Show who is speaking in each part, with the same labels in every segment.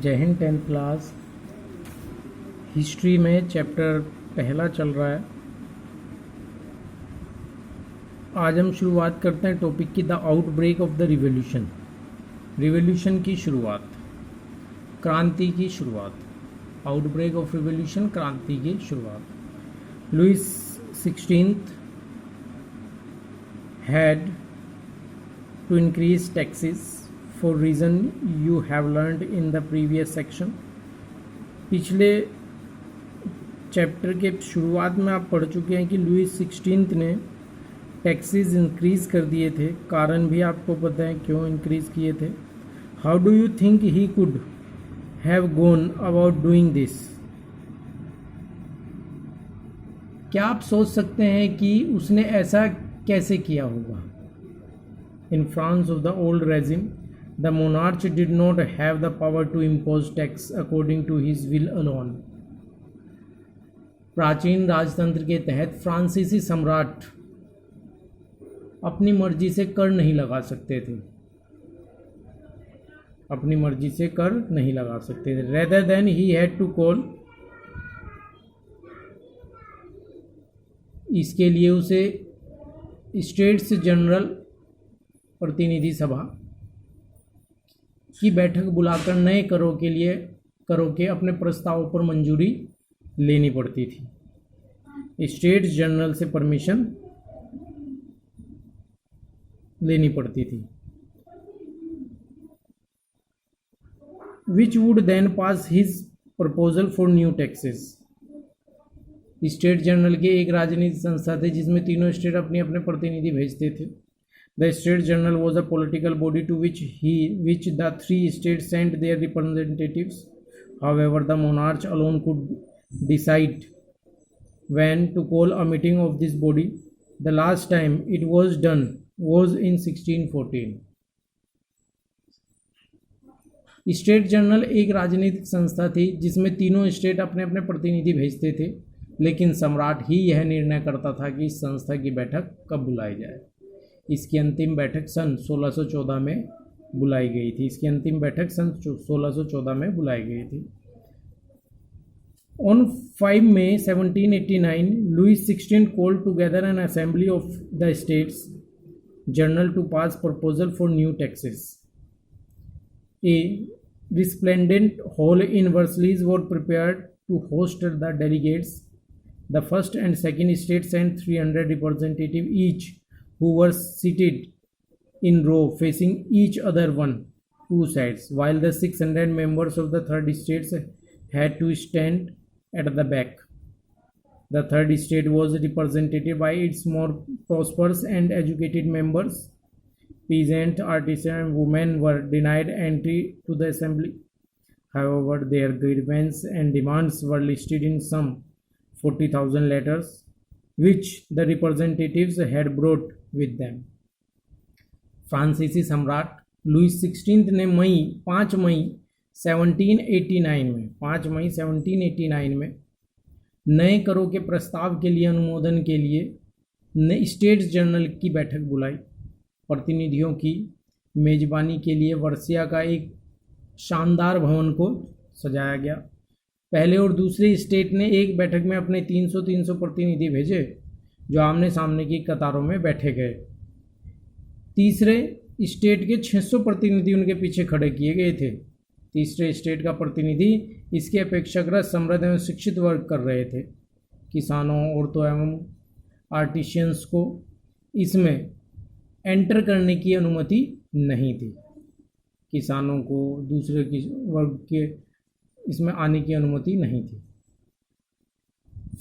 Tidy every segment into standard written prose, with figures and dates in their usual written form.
Speaker 1: जय Hind 10th class history में chapter पहला चल रहा है। आज हम शुरुआत करते हैं टॉपिक की, the outbreak of the revolution. Revolution की शुरुआत, क्रांति की शुरुआत। आउटब्रेक ऑफ रिवॉल्यूशन, क्रांति की शुरुआत। Louis 16th had to increase taxes for reason you have learned in the previous section। पिछले चैप्टर के शुरुआत में आप पढ़ चुके हैं कि लुइस 16th ने टैक्सेस इंक्रीज कर दिए थे। कारण भी आपको पता है क्यों इंक्रीज किए थे। How do you think he could have gone about doing this. क्या आप सोच सकते हैं कि उसने ऐसा कैसे किया होगा। In France of the old regime the monarch did not have the power to impose tax according to his will alone. प्राचीन राजतंत्र के तहत फ्रांसीसी सम्राट अपनी मर्जी से कर नहीं लगा सकते थे, अपनी मर्जी से कर नहीं लगा सकते थे। Rather then he had to call, इसके लिए उसे स्टेट्स जनरल प्रतिनिधि सभा की बैठक बुलाकर नए करों के अपने प्रस्तावों पर मंजूरी लेनी पड़ती थी। स्टेट्स जनरल से परमिशन लेनी पड़ती थी, which would then pass his proposal for new taxes. State General के एक राजनीतिक संस्था थे जिसमें तीनों स्टेट अपने अपने प्रतिनिधि भेजते थे। The State General was a political body to which the three states sent their representatives. However, the monarch alone could decide when to call a meeting of this body. The last time it was done was in 1614. State general एक राजनीतिक संस्था थी जिसमें तीनों state अपने अपने प्रतिनिधि भेजते थे, लेकिन सम्राट ही यह निर्णय करता था कि इस संस्था की बैठक कब बुलाई जाए। इसकी अंतिम बैठक सन 1614 में बुलाई गई थी। इसकी अंतिम बैठक सन 1614 में बुलाई गई थी। On 5 May 1789, Louis XVI called together an assembly of the States General to pass proposal for new taxes. A resplendent hall in Versailles was prepared to host the delegates. The first and second states sent 300 representatives each, who were seated in row facing each other two sides, while the 600 members of the third states had to stand at the back. The third state was represented by its more prosperous and educated members. Peasants, artisans, and women were denied entry to the assembly. However, their grievances and demands were listed in some 40,000 letters, which the representatives had brought with them. फ्रांसीसी सम्राट Louis 16th ने 5 मई 1789 में नए करों के प्रस्ताव के लिए अनुमोदन के लिए स्टेट्स जनरल की बैठक बुलाई। प्रतिनिधियों की मेजबानी के लिए वर्सिया का एक शानदार भवन को सजाया गया। पहले और दूसरे स्टेट ने एक बैठक में अपने 300 प्रतिनिधि भेजे जो आमने सामने की कतारों में बैठे गए। तीसरे स्टेट के 600 प्रतिनिधि उनके पीछे खड़े किए गए थे। तीसरे स्टेट का प्रतिनिधि इसके अपेक्षाकृत समृद्ध एवं शिक्षित वर्ग कर रहे थे। किसानों, औरतों एवं आर्टिशियंस को इसमें एंटर करने की अनुमति नहीं थी। किसानों को, दूसरे वर्ग के इसमें आने की अनुमति नहीं थी।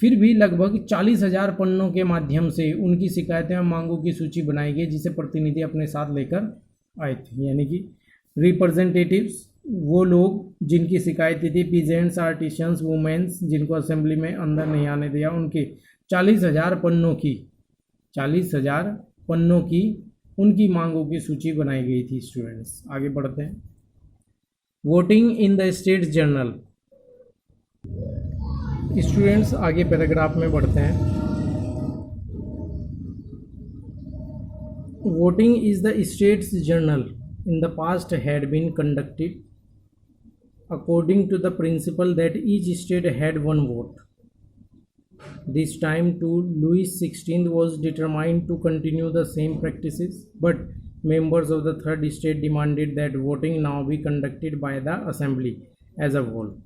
Speaker 1: फिर भी लगभग 40,000 पन्नों के माध्यम से उनकी शिकायतें और मांगों की सूची बनाई गई जिसे प्रतिनिधि अपने साथ लेकर आए थे। यानी कि रिप्रेजेंटेटिव्स वो लोग जिनकी शिकायतें थी, पीजेंट्स, आर्टिशियंस, वुमेन्स जिनको असेंबली में अंदर नहीं आने दिया, उनके 40,000 पन्नों की उनकी मांगों की सूची बनाई गई थी। स्टूडेंट्स आगे बढ़ते हैं। Voting in the States General. Students आगे पैराग्राफ में बढ़ते हैं। Voting is the States General in the past had been conducted according to the principle that each state had one vote. This time too, Louis XVI was determined to continue the same practices, but members of the third state demanded that voting now be conducted by the assembly as a whole,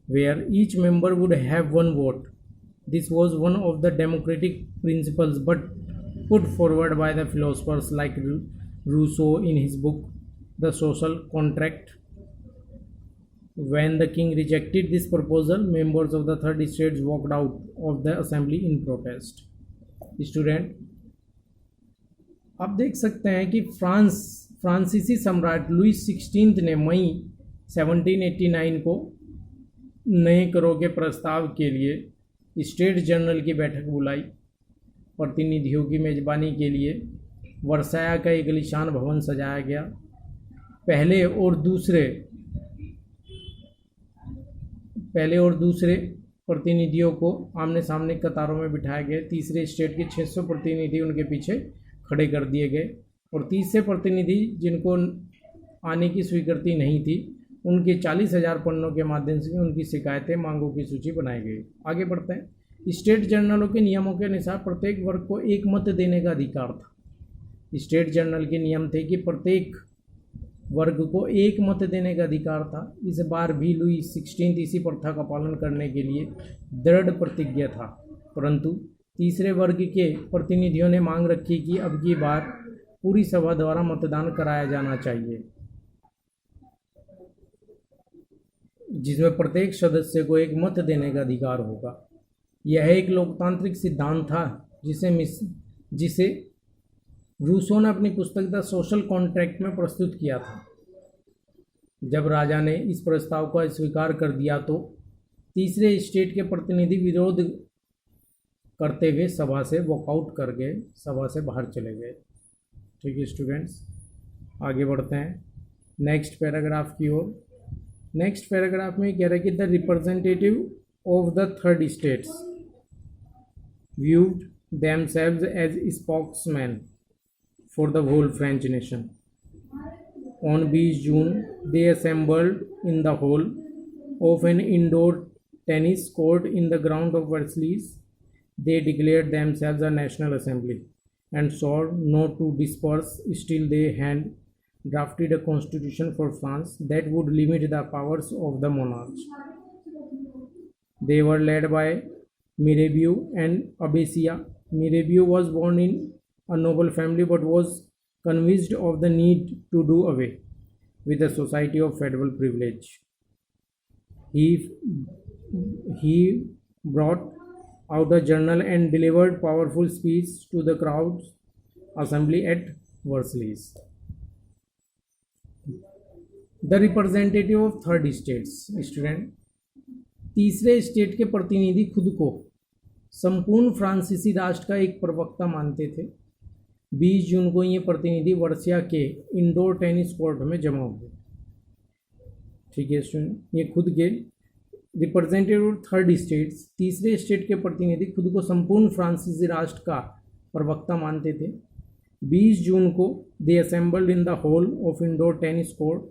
Speaker 1: where each member would have one vote. This was one of the democratic principles but put forward by the philosophers like Rousseau in his book The Social Contract. When the king rejected this proposal, members of the third states walked out of the assembly in protest. Student, आप देख सकते हैं कि फ्रांसीसी सम्राट Louis 16 ने मई 1789 को नए करों के प्रस्ताव के लिए स्टेट जनरल की बैठक बुलाई। प्रतिनिधियों की मेजबानी के लिए वर्साया का एक आलीशान भवन सजाया गया। पहले और दूसरे प्रतिनिधियों को आमने सामने कतारों में बिठाए गए। तीसरे स्टेट के 600 प्रतिनिधि उनके पीछे खड़े कर दिए गए और तीसरे प्रतिनिधि जिनको आने की स्वीकृति नहीं थी, उनके 40,000 पन्नों के माध्यम से उनकी शिकायतें, मांगों की सूची बनाई गई। आगे बढ़ते हैं। स्टेट जनरलों के नियमों के अनुसार प्रत्येक वर्ग को एक मत देने का अधिकार था। स्टेट जनरल के नियम थे कि प्रत्येक वर्ग को एक मत देने का अधिकार था। इस बार भी लुई 16 इसी प्रथा का पालन करने के लिए दृढ़ प्रतिज्ञ था, परंतु तीसरे वर्ग के प्रतिनिधियों ने मांग रखी कि अब की बार पूरी सभा द्वारा मतदान कराया जाना चाहिए, जिसमें प्रत्येक सदस्य को एक मत देने का अधिकार होगा। यह एक लोकतांत्रिक सिद्धांत था जिसे रूसो ने अपनी पुस्तक द सोशल कॉन्ट्रैक्ट में प्रस्तुत किया था। जब राजा ने इस प्रस्ताव को स्वीकार कर दिया तो तीसरे स्टेट के प्रतिनिधि विरोध करते हुए सभा से वॉकआउट कर गए, सभा से बाहर चले गए। ठीक है स्टूडेंट्स, आगे बढ़ते हैं नेक्स्ट पैराग्राफ की ओर। नेक्स्ट पैराग्राफ में कह रहा है कि the representative of the third states viewed themselves as spokesmen for the whole French nation. On 20 June, they assembled in the hall of an indoor tennis court in the ground of Versailles. They declared themselves a national assembly and swore not to disperse. Still, they hand drafted a constitution for France that would limit the powers of the monarch. They were led by Mirabeau and Abbessia. Mirabeau was born in a noble family but was convinced of the need to do away with the society of federal privilege. He brought out a journal and delivered powerful speech to the crowd's assembly at Versailles. The representative of third states, student, तीसरे state के प्रतिनिधि खुद को संपूर्ण फ्रांसीसी राष्ट्र का एक प्रवक्ता मानते थे। 20 जून को ये प्रतिनिधि वर्सिया के इंडोर टेनिस कोर्ट में जमा हुए। ठीक है स्टूडेंट, ये खुद के रिप्रेजेंटेटिव ऑफ थर्ड स्टेट्स, तीसरे स्टेट के प्रतिनिधि खुद को संपूर्ण फ्रांसीसी राष्ट्र का प्रवक्ता मानते थे। 20 जून को they assembled in the hall of indoor tennis court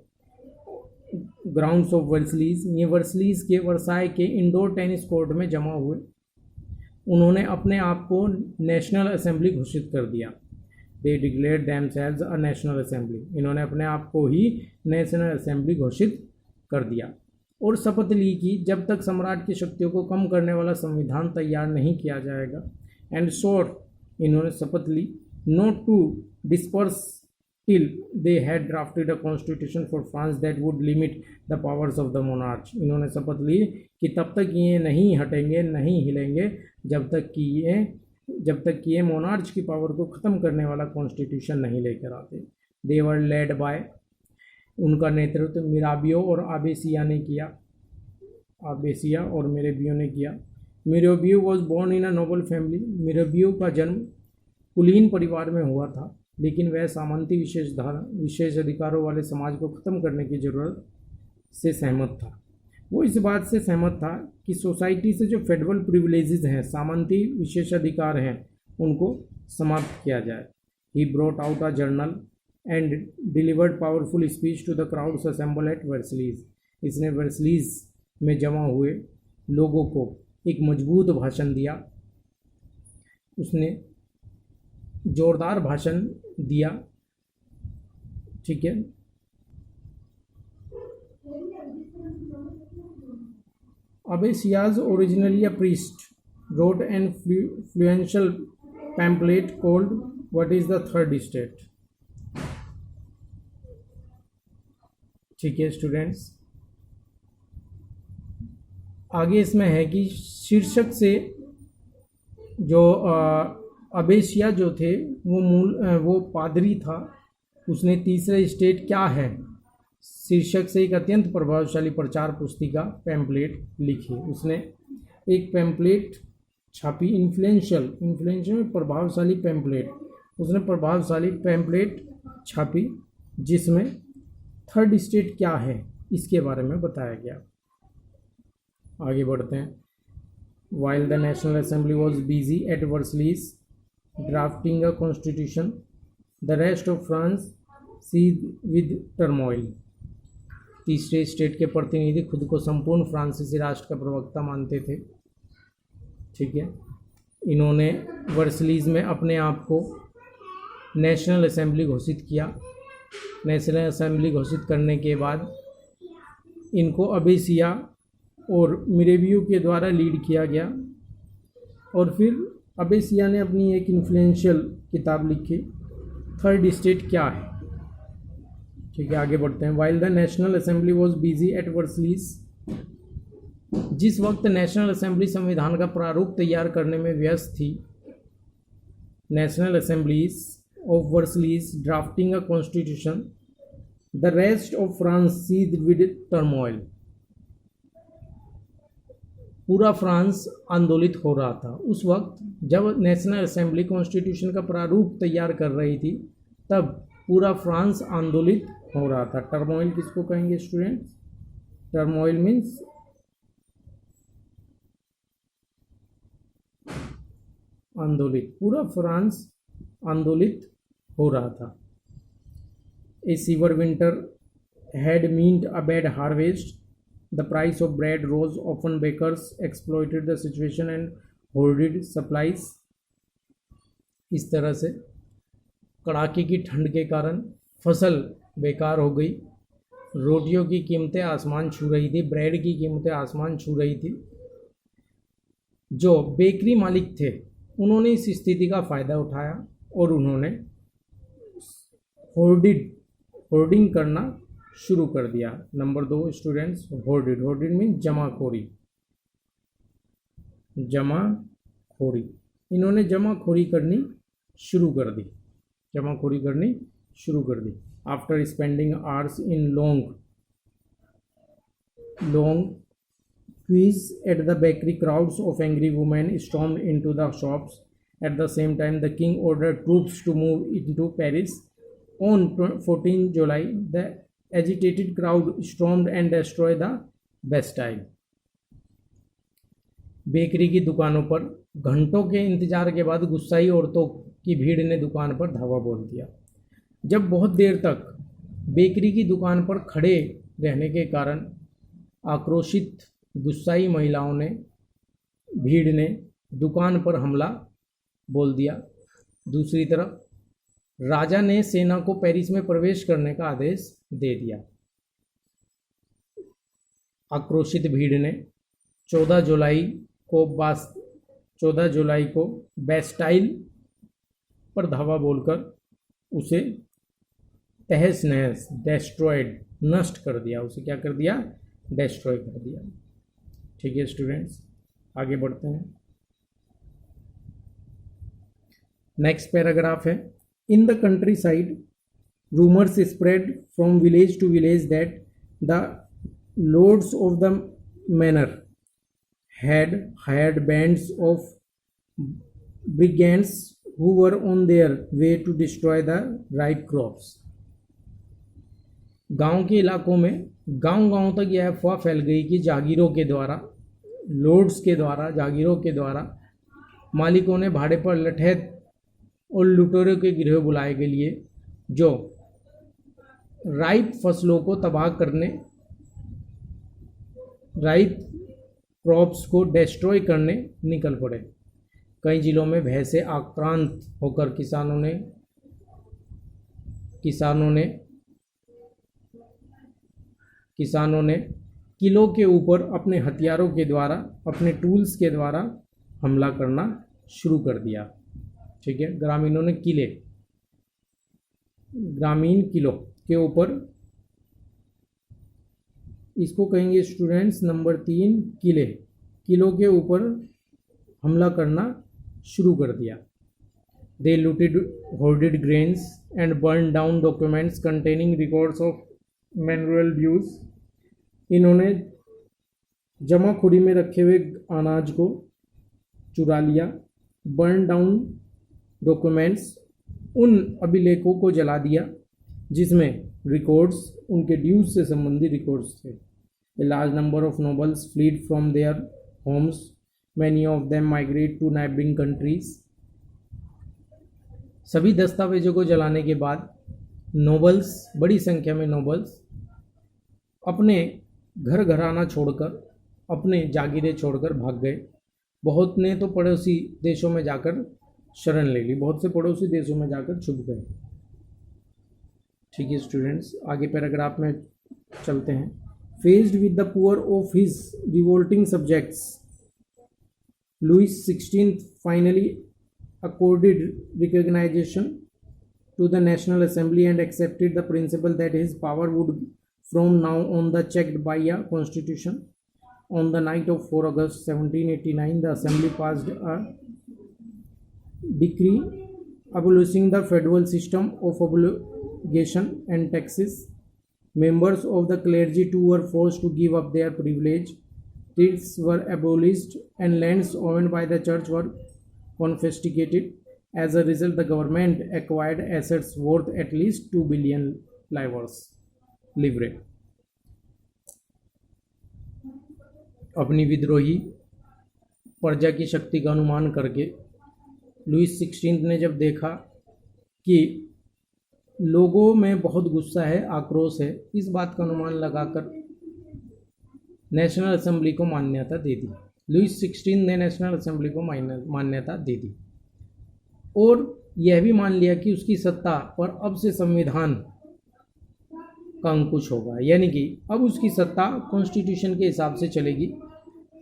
Speaker 1: grounds of Versailles. ये वर्सलीज के वर्साय के इंडोर टेनिस कोर्ट में जमा हुए। उन्होंने अपने आप को नेशनल असेंबली घोषित कर दिया। They declared themselves a national assembly. इन्होंने अपने आप को ही नेशनल असेंबली घोषित कर दिया और शपथ ली कि जब तक सम्राट की शक्तियों को कम करने वाला संविधान तैयार नहीं किया जाएगा। एंड शोर, इन्होंने शपथ ली not to disperse till they had drafted a constitution for France that would limit the powers of the monarch. इन्होंने शपथ ली कि तब तक ये नहीं हटेंगे, नहीं हिलेंगे जब तक कि ये मोनार्च की पावर को ख़त्म करने वाला कॉन्स्टिट्यूशन नहीं लेकर आते। They were led by, उनका नेतृत्व मिराबियो और आबेसिया ने किया। आबेसिया और मिराबियो ने किया। Mirabeau was born in a noble family. Mirabeau का जन्म कुलीन परिवार में हुआ था, लेकिन वह सामंती विशेष अधिकारों वाले समाज को ख़त्म करने की ज़रूरत से सहमत था। वो इस बात से सहमत था कि सोसाइटी से जो फेडरल प्रिविलेजेस हैं, सामंती विशेषाधिकार हैं, उनको समाप्त किया जाए। He brought out a journal and delivered powerful speech to the crowds assembled at Versailles. इसने वर्सलीज में जमा हुए लोगों को एक मजबूत भाषण दिया। उसने जोरदार भाषण दिया, ठीक है। Abesias, originally a priest, wrote an influential pamphlet called "What is the Third State?" ठीक है स्टूडेंट्स, आगे इसमें है कि शीर्षक से जो अबेसिया जो थे वो पादरी था, उसने तीसरा स्टेट क्या है शीर्षक से एक अत्यंत प्रभावशाली प्रचार पुस्तिका पैम्पलेट लिखी। उसने एक पैम्पलेट छापी, इन्फ्लुएंशियल प्रभावशाली पैम्पलेट, उसने प्रभावशाली पैम्पलेट छापी जिसमें थर्ड स्टेट क्या है इसके बारे में बताया गया। आगे बढ़ते हैं। While the National Assembly was busy at Versailles drafting a constitution, the rest of France seethed with turmoil. तीसरे स्टेट के प्रतिनिधि खुद को संपूर्ण फ्रांसीसी राष्ट्र का प्रवक्ता मानते थे, ठीक है। इन्होंने वर्सलीज में अपने आप को नेशनल असेंबली घोषित किया। नेशनल असेंबली घोषित करने के बाद इनको अबेसिया और मिरेबियो के द्वारा लीड किया गया, और फिर अबेसिया ने अपनी एक इन्फ्लुएंशियल किताब लिखी, थर्ड स्टेट क्या है, ठीक है। आगे बढ़ते हैं। While the national assembly was busy at Versailles, जिस वक्त नेशनल असेंबली संविधान का प्रारूप तैयार करने में व्यस्त थी, national assemblies of Versailles drafting a constitution, the rest of France seized with turmoil, पूरा फ्रांस आंदोलित हो रहा था। उस वक्त जब नेशनल असेंबली कॉन्स्टिट्यूशन का प्रारूप तैयार कर रही थी, तब पूरा फ्रांस आंदोलित हो रहा था। टर्मोइल किसको कहेंगे स्टूडेंट्स? टर्मोइल मीन्स आंदोलित, पूरा फ्रांस आंदोलित हो रहा था। A severe winter had meant a bad harvest, the price of bread rose, often bakers exploited the situation and hoarded supplies। इस तरह से कड़ाके की ठंड के कारण फसल बेकार हो गई, रोटियों की कीमतें आसमान छू रही थी, ब्रेड की कीमतें आसमान छू रही थी। जो बेकरी मालिक थे उन्होंने इस स्थिति का फ़ायदा उठाया और उन्होंने होर्डिंग करना शुरू कर दिया। नंबर 2 स्टूडेंट्स, होर्डिड मीन जमाखोरी, इन्होंने जमाखोरी करनी शुरू कर दी, after spending hours in long queues at the bakery, crowds of angry women stormed into the shops. At the same time, the king ordered troops to move into Paris. On 14 July, the agitated crowd stormed and destroyed the Bastille. Bakery की दुकानों पर घंटों के इंतजार के बाद गुस्साई औरतों की भीड़ ने दुकान पर धावा बोल दिया। जब बहुत देर तक बेकरी की दुकान पर खड़े रहने के कारण आक्रोशित गुस्साई महिलाओं ने, भीड़ ने दुकान पर हमला बोल दिया। दूसरी तरफ राजा ने सेना को पेरिस में प्रवेश करने का आदेश दे दिया। आक्रोशित भीड़ ने 14 जुलाई को बेस्टाइल पर धावा बोलकर उसे तहस नहस, डेस्ट्रॉयड, नष्ट कर दिया। उसे क्या कर दिया? डेस्ट्रॉय कर दिया। ठीक है स्टूडेंट्स, आगे बढ़ते हैं। नेक्स्ट पैराग्राफ है, in the countryside rumours spread from village to village that the lords of the manor had hired bands of brigands who were on their way to destroy the ripe crops। गांव के इलाकों में गांव तक यह अफवाह फैल गई कि जागीरों के द्वारा, लॉर्ड्स के द्वारा, जागीरों के द्वारा मालिकों ने भाड़े पर लठैत और लुटेरों के गिरोह बुलाए के लिए जो राइप फसलों को तबाह करने राइप क्रॉप्स को डिस्ट्रॉय करने निकल पड़े। कई जिलों में भय से आक्रांत होकर किसानों ने किलों के ऊपर अपने हथियारों के द्वारा, अपने टूल्स के द्वारा हमला करना शुरू कर दिया। ठीक है, ग्रामीण किलों के ऊपर, इसको कहेंगे स्टूडेंट्स नंबर 3, किलों के ऊपर हमला करना शुरू कर दिया। They looted hoarded grains and burn down documents containing records of manual dues. इन्होंने जमाखोरी में रखे हुए अनाज को चुरा लिया। बर्न डाउन डॉक्यूमेंट्स, उन अभिलेखों को जला दिया जिसमें रिकॉर्ड्स, उनके ड्यूज से संबंधित रिकॉर्ड्स थे। A large number of nobles fled from their homes. Many of them migrate to neighboring countries. सभी दस्तावेजों को जलाने के बाद नोबल्स, बड़ी संख्या में नोबल्स अपने घर घराना छोड़कर, अपने जागीरें छोड़कर भाग गए। बहुत ने तो पड़ोसी देशों में जाकर शरण ले ली, बहुत से पड़ोसी देशों में जाकर छुप गए। ठीक है स्टूडेंट्स, आगे पैराग्राफ में चलते हैं। Faced with the power of his revolting subjects, Louis XVI finally accorded recognition to the National Assembly and accepted the principle that his power would from now on be checked by a constitution. On the night of 4 August 1789, the Assembly passed a decree abolishing the federal system of obligation and taxes. Members of the clergy too were forced to give up their privilege. Tithes were abolished and lands owned by the church were confiscated. As a result, the government acquired assets worth at least 2 billion livres. अपनी विद्रोही प्रजा की शक्ति का अनुमान करके Lewis 16 ने जब देखा कि लोगों में बहुत गुस्सा है, आक्रोश है, इस बात का अनुमान लगाकर नेशनल असेंबली को मान्यता दे दी। लुईस 16 ने नेशनल असेंबली को मान्यता दे दी और यह भी मान लिया कि उसकी सत्ता पर अब से संविधान का अंकुश होगा, यानी कि अब उसकी सत्ता कॉन्स्टिट्यूशन के हिसाब से चलेगी।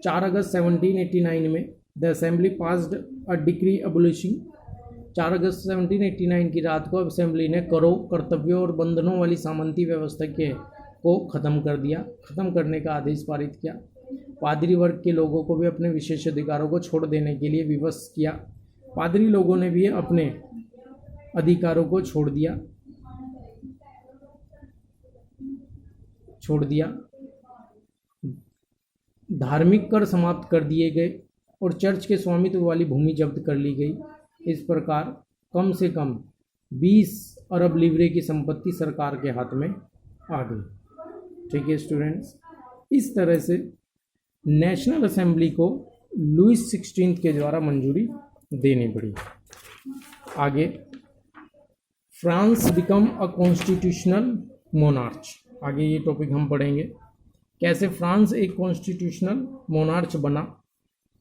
Speaker 1: 4 अगस्त 1789 में the assembly passed a decree abolishing. 4 अगस्त 1789 की रात को असेंबली ने करों, कर्तव्यों और बंधनों वाली सामंती व्यवस्था को ख़त्म कर दिया, ख़त्म करने का आदेश पारित किया। पादरी वर्ग के लोगों को भी अपने विशेष अधिकारों को छोड़ देने के लिए विवश किया। पादरी लोगों ने भी अपने अधिकारों को छोड़ दिया। धार्मिक कर समाप्त कर दिए गए और चर्च के स्वामित्व वाली भूमि जब्त कर ली गई। इस प्रकार कम से कम 20 अरब लिवरे की संपत्ति सरकार के हाथ में आ गई। ठीक है स्टूडेंट्स, इस तरह से नेशनल असेंबली को लुईस 16 के द्वारा मंजूरी देनी पड़ी। आगे, France become a constitutional monarch. आगे ये टॉपिक हम पढ़ेंगे, कैसे फ्रांस एक कॉन्स्टिट्यूशनल मोनार्च बना,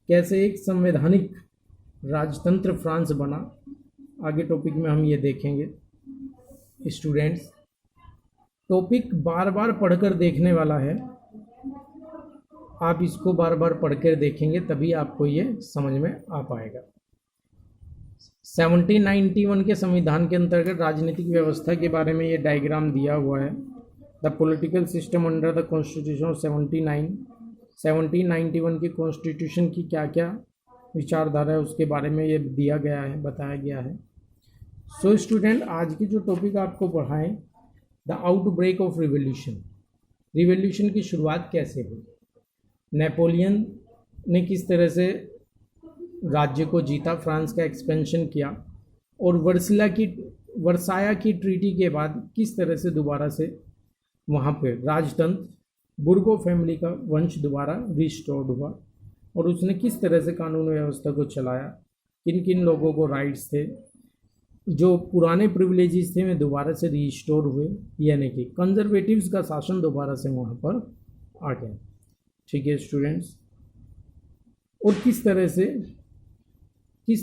Speaker 1: कैसे एक संवैधानिक राजतंत्र फ्रांस बना। आगे टॉपिक में हम ये देखेंगे। स्टूडेंट्स, टॉपिक बार बार पढ़कर देखने वाला है, आप इसको बार बार पढ़कर देखेंगे तभी आपको ये समझ में आ पाएगा। 1791 के संविधान के अंतर्गत राजनीतिक व्यवस्था के बारे में ये डायग्राम दिया हुआ है। The political system under the constitution of 1791 के कॉन्स्टिट्यूशन की क्या क्या विचारधारा है उसके बारे में ये दिया गया है, बताया गया है। सो स्टूडेंट, आज की जो टॉपिक आपको पढ़ाएं, द आउटब्रेक ऑफ रिवॉल्यूशन की शुरुआत कैसे हुई, नेपोलियन ने किस तरह से राज्य को जीता, फ्रांस का एक्सपेंशन किया और वर्साया की ट्रीटी के बाद किस तरह से दोबारा से वहाँ पे राजतंत्र, बुर्गो फैमिली का वंश दोबारा रिस्टोर्ड हुआ और उसने किस तरह से कानून व्यवस्था को चलाया, किन किन लोगों को राइट्स थे, जो पुराने प्रिविलेजेस थे वे दोबारा से रिस्टोर हुए, यानी कि कंजर्वेटिव्स का शासन दोबारा से वहाँ पर आ गया। ठीक है स्टूडेंट्स, और किस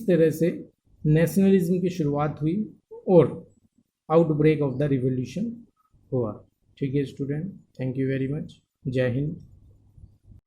Speaker 1: तरह से नेशनलिज्म की शुरुआत हुई और आउटब्रेक ऑफ द रिवॉल्यूशन हुआ। ठीक है student, thank you very much, जय हिंद।